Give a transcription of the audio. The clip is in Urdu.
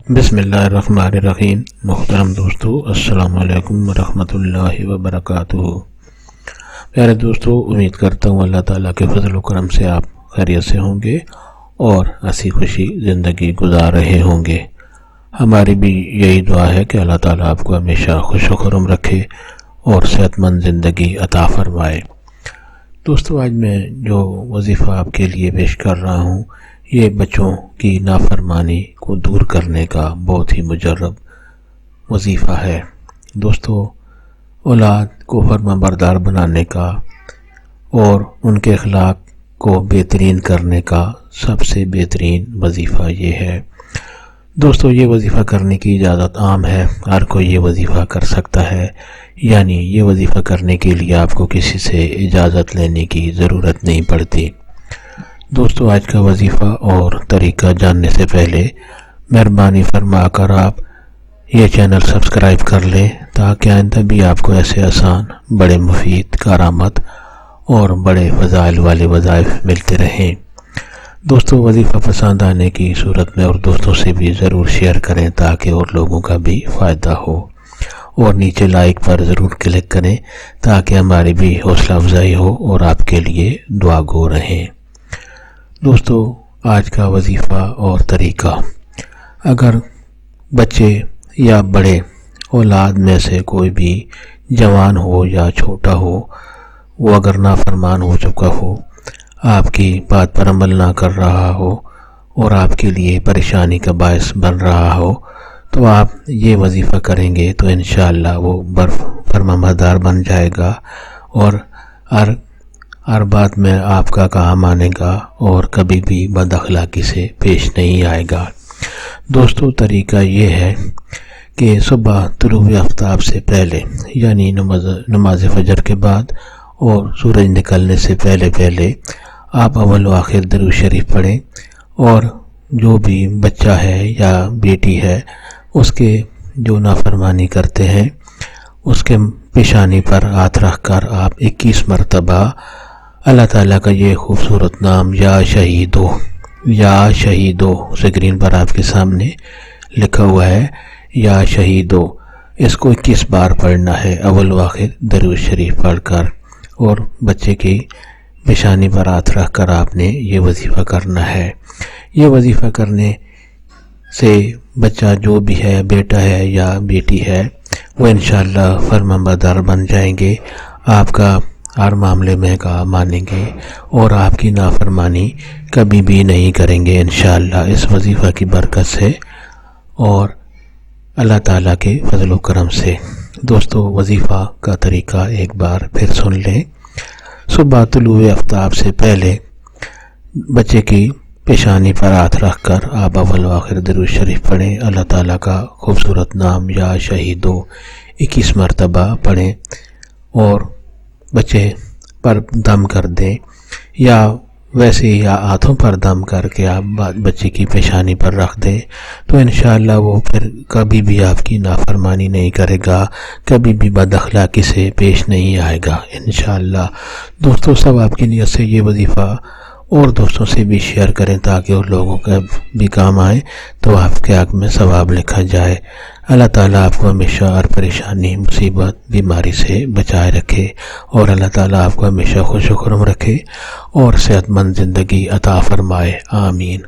بسم اللہ الرحمن الرحیم۔ محترم دوستو، السلام علیکم ورحمۃ اللہ وبرکاتہ۔ پیارے دوستو، امید کرتا ہوں اللہ تعالیٰ کے فضل و کرم سے آپ خیریت سے ہوں گے اور ہنسی خوشی زندگی گزار رہے ہوں گے۔ ہماری بھی یہی دعا ہے کہ اللہ تعالیٰ آپ کو ہمیشہ خوش و خرم رکھے اور صحت مند زندگی عطا فرمائے۔ دوستو، آج میں جو وظیفہ آپ کے لیے پیش کر رہا ہوں، یہ بچوں کی نافرمانی کو دور کرنے کا بہت ہی مجرب وظیفہ ہے۔ دوستو، اولاد کو فرما بردار بنانے کا اور ان کے اخلاق کو بہترین کرنے کا سب سے بہترین وظیفہ یہ ہے۔ دوستو، یہ وظیفہ کرنے کی اجازت عام ہے، ہر کوئی یہ وظیفہ کر سکتا ہے، یعنی یہ وظیفہ کرنے کے لیے آپ کو کسی سے اجازت لینے کی ضرورت نہیں پڑتی۔ دوستو، آج کا وظیفہ اور طریقہ جاننے سے پہلے مہربانی فرما کر آپ یہ چینل سبسکرائب کر لیں تاکہ آئندہ بھی آپ کو ایسے آسان، بڑے مفید، کارآمد اور بڑے فضائل والے وظائف ملتے رہیں۔ دوستو، وظیفہ پسند آنے کی صورت میں اور دوستوں سے بھی ضرور شیئر کریں تاکہ اور لوگوں کا بھی فائدہ ہو، اور نیچے لائک پر ضرور کلک کریں تاکہ ہماری بھی حوصلہ افزائی ہو اور آپ کے لیے دعا گو رہیں۔ دوستو، آج کا وظیفہ اور طریقہ، اگر بچے یا بڑے اولاد میں سے کوئی بھی جوان ہو یا چھوٹا ہو، وہ اگر نافرمان ہو چکا ہو، آپ کی بات پر عمل نہ کر رہا ہو اور آپ کے لیے پریشانی کا باعث بن رہا ہو، تو آپ یہ وظیفہ کریں گے تو انشاءاللہ وہ فرمانبردار بن جائے گا اور ہر بات میں آپ کا کہا مانے گا اور کبھی بھی بد اخلاقی سے پیش نہیں آئے گا۔ دوستو، طریقہ یہ ہے کہ صبح طلوع آفتاب سے پہلے، یعنی نماز فجر کے بعد اور سورج نکلنے سے پہلے آپ اول و آخر درود شریف پڑھیں، اور جو بھی بچہ ہے یا بیٹی ہے اس کے جو نافرمانی کرتے ہیں اس کے پیشانی پر ہاتھ رکھ کر آپ 21 مرتبہ اللہ تعالیٰ کا یہ خوبصورت نام یا شہیدو سکرین پر آپ کے سامنے لکھا ہوا ہے، یا شہیدو، اس کو 21 بار پڑھنا ہے اول و آخر درود شریف پڑھ کر، اور بچے کی پیشانی پر ہاتھ رکھ کر آپ نے یہ وظیفہ کرنا ہے۔ یہ وظیفہ کرنے سے بچہ جو بھی ہے، بیٹا ہے یا بیٹی ہے، وہ انشاءاللہ فرمانبردار بن جائیں گے، آپ کا ہر معاملے میں کہا مانیں گے اور آپ کی نافرمانی کبھی بھی نہیں کریں گے انشاءاللہ، اس وظیفہ کی برکت سے اور اللہ تعالیٰ کے فضل و کرم سے۔ دوستو، وظیفہ کا طریقہ ایک بار پھر سن لیں۔ صبح طلوع آفتاب سے پہلے بچے کی پیشانی پر ہاتھ رکھ کر آپ اول و آخر درود شریف پڑھیں، اللہ تعالیٰ کا خوبصورت نام یا شہیدو 21 مرتبہ پڑھیں، اور بچے پر دم کر دیں، یا ویسے یا ہاتھوں پر دم کر کے آپ بچے کی پیشانی پر رکھ دیں، تو انشاءاللہ وہ پھر کبھی بھی آپ کی نافرمانی نہیں کرے گا، کبھی بھی بد اخلاقی سے پیش نہیں آئے گا انشاءاللہ۔ دوستو، سب آپ کی نیت سے یہ وظیفہ اور دوستوں سے بھی شیئر کریں تاکہ اور لوگوں کا بھی کام آئے تو آپ کے حق میں ثواب لکھا جائے۔ اللہ تعالیٰ آپ کو ہمیشہ ہر پریشانی، مصیبت، بیماری سے بچائے رکھے، اور اللہ تعالیٰ آپ کو ہمیشہ خوش و خرم رکھے اور صحت مند زندگی عطا فرمائے، آمین۔